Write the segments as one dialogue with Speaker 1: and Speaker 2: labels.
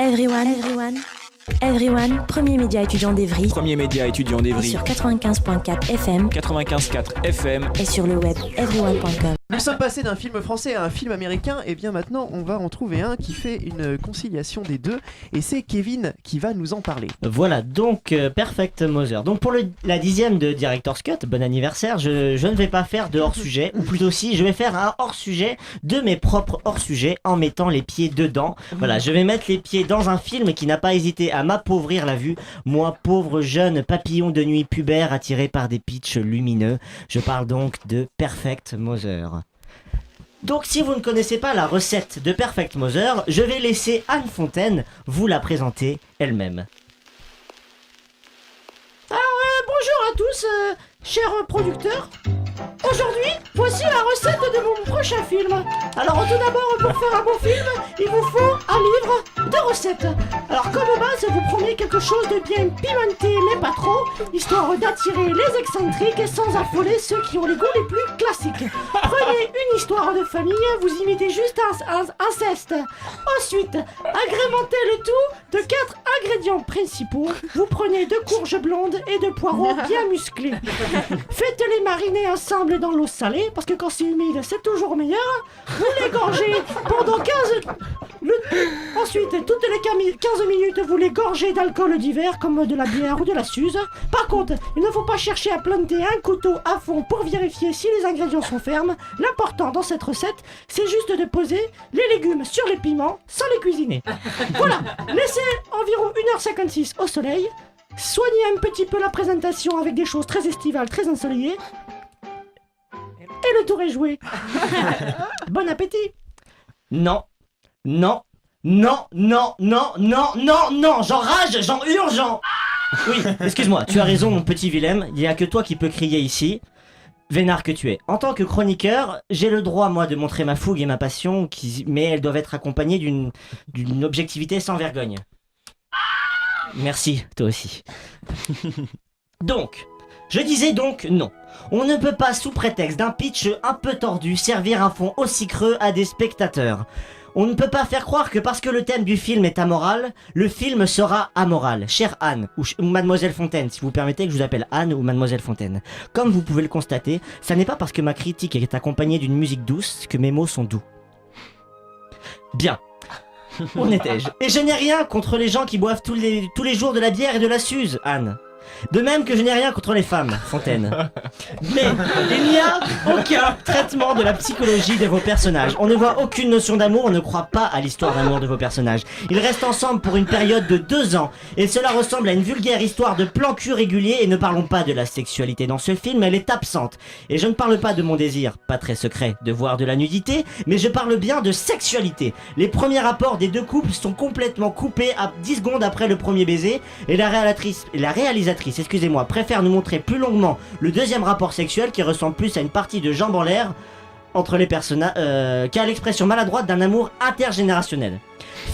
Speaker 1: Everyone, premier média étudiant d'Evry.
Speaker 2: Premier média étudiant d'Evry.
Speaker 1: Sur 95.4 FM.
Speaker 2: 95.4 FM.
Speaker 1: Et sur le web everyone.com.
Speaker 3: Nous sommes passés d'un film français à un film américain, et bien maintenant on va en trouver un qui fait une conciliation des deux, et c'est Kevin qui va nous en parler.
Speaker 4: Voilà, donc Perfect Mother. Donc pour la 10e de Director's Cut, bon anniversaire, je ne vais pas faire de hors-sujet, ou plutôt si, je vais faire un hors-sujet de mes propres hors-sujets en mettant les pieds dedans. Voilà, je vais mettre les pieds dans un film qui n'a pas hésité à m'appauvrir la vue, moi pauvre jeune papillon de nuit pubère attiré par des pitchs lumineux. Je parle donc de Perfect Mother. Donc si vous ne connaissez pas la recette de Perfect Mother, je vais laisser Anne Fontaine vous la présenter elle-même.
Speaker 5: Bonjour à tous, chers producteurs. Aujourd'hui, voici la recette de mon prochain film. Alors tout d'abord, pour faire un bon film, il vous faut un livre de recettes. Alors comme base, vous prenez quelque chose de bien pimenté, mais pas trop, histoire d'attirer les excentriques sans affoler ceux qui ont les goûts les plus classiques. Prenez une histoire de famille, vous y mettez juste un zeste. Ensuite, agrémentez le tout de 4 ingrédients principaux. Vous prenez 2 courges blondes et 2 poireaux bien musclés. Faites-les mariner ensemble dans l'eau salée, parce que quand c'est humide, c'est toujours meilleur. Vous les gorgez pendant 15... Ensuite, toutes les 15 minutes, vous les gorgez d'alcool divers, comme de la bière ou de la suze. Par contre, il ne faut pas chercher à planter un couteau à fond pour vérifier si les ingrédients sont fermes. L'important dans cette recette, c'est juste de poser les légumes sur les piments sans les cuisiner. Voilà, laissez environ 1h56 au soleil. Soignez un petit peu la présentation avec des choses très estivales, très ensoleillées. Et le tour est joué. Bon appétit.
Speaker 4: Non, j'enrage, j'en urgent. Oui, excuse-moi, tu as raison mon petit Willem, il n'y a que toi qui peux crier ici. Vénard que tu es. En tant que chroniqueur, j'ai le droit moi de montrer ma fougue et ma passion, mais elles doivent être accompagnées d'une objectivité sans vergogne. Merci, toi aussi. Donc, je disais donc non. On ne peut pas, sous prétexte d'un pitch un peu tordu, servir un fond aussi creux à des spectateurs. On ne peut pas faire croire que parce que le thème du film est amoral, le film sera amoral. Chère Anne, ou Mademoiselle Fontaine, si vous permettez que je vous appelle Anne ou Mademoiselle Fontaine. Comme vous pouvez le constater, ça n'est pas parce que ma critique est accompagnée d'une musique douce que mes mots sont doux. Bien. On étais-je. Et je n'ai rien contre les gens qui boivent tous les jours de la bière et de la suze, Anne. De même que je n'ai rien contre les femmes, Fontaine. Mais il n'y a aucun traitement de la psychologie de vos personnages. On ne voit aucune notion d'amour, on ne croit pas à l'histoire d'amour de vos personnages. Ils restent ensemble pour une période de 2 ans. Et cela ressemble à une vulgaire histoire de plan cul régulier. Et ne parlons pas de la sexualité dans ce film, elle est absente. Et je ne parle pas de mon désir, pas très secret, de voir de la nudité, mais je parle bien de sexualité. Les premiers rapports des 2 couples sont complètement coupés à 10 secondes après le premier baiser. Et la réalisatrice, préfère nous montrer plus longuement le deuxième rapport sexuel qui ressemble plus à une partie de jambes en l'air entre les personnages qu'à l'expression maladroite d'un amour intergénérationnel.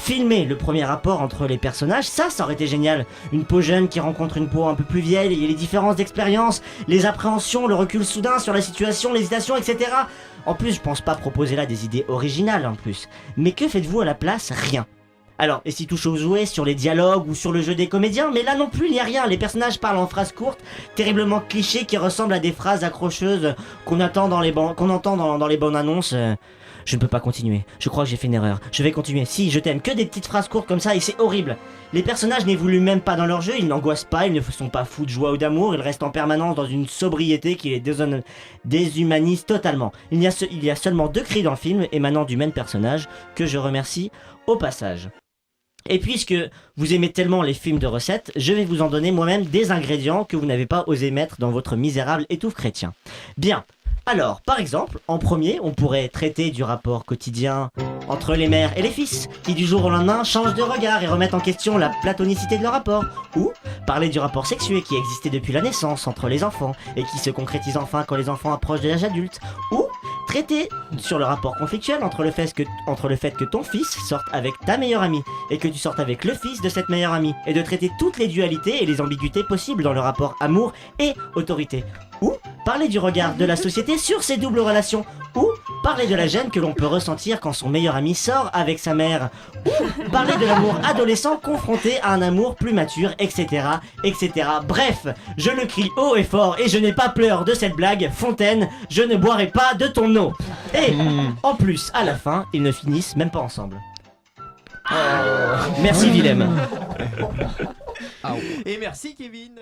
Speaker 4: Filmer le premier rapport entre les personnages, ça aurait été génial. Une peau jeune qui rencontre une peau un peu plus vieille, et les différences d'expérience, les appréhensions, le recul soudain sur la situation, l'hésitation, etc. En plus, je pense pas proposer là des idées originales en plus. Mais que faites-vous à la place? Rien. Alors, et si touche aux jouets, sur les dialogues ou sur le jeu des comédiens, mais là non plus il n'y a rien, les personnages parlent en phrases courtes, terriblement clichés qui ressemblent à des phrases accrocheuses qu'on entend dans les bandes annonces. Je ne peux pas continuer, je crois que j'ai fait une erreur, je vais continuer, si je t'aime, que des petites phrases courtes comme ça et c'est horrible. Les personnages n'évoluent même pas dans leur jeu, ils n'angoissent pas, ils ne sont pas fous de joie ou d'amour, ils restent en permanence dans une sobriété qui les déshumanise totalement. Il y a seulement 2 cris dans le film émanant du même personnage que je remercie au passage. Et puisque vous aimez tellement les films de recettes, je vais vous en donner moi-même des ingrédients que vous n'avez pas osé mettre dans votre misérable étouffe chrétien. Bien, alors, par exemple, en premier, on pourrait traiter du rapport quotidien entre les mères et les fils, qui du jour au lendemain changent de regard et remettent en question la platonicité de leur rapport. Ou parler du rapport sexué qui existait depuis la naissance entre les enfants et qui se concrétise enfin quand les enfants approchent de l'âge adulte. Ou traiter sur le rapport conflictuel entre le fait que ton fils sorte avec ta meilleure amie et que tu sortes avec le fils de cette meilleure amie, et de traiter toutes les dualités et les ambiguïtés possibles dans le rapport amour et autorité. Ou parler du regard de la société sur ces doubles relations, ou parler de la gêne que l'on peut ressentir quand son meilleur ami sort avec sa mère, ou parler de l'amour adolescent confronté à un amour plus mature, etc., etc. Bref, je le crie haut et fort et je n'ai pas peur de cette blague, Fontaine, je ne boirai pas de ton eau. Et en plus, à la fin, ils ne finissent même pas ensemble. Merci Willem.
Speaker 3: Et merci Kevin.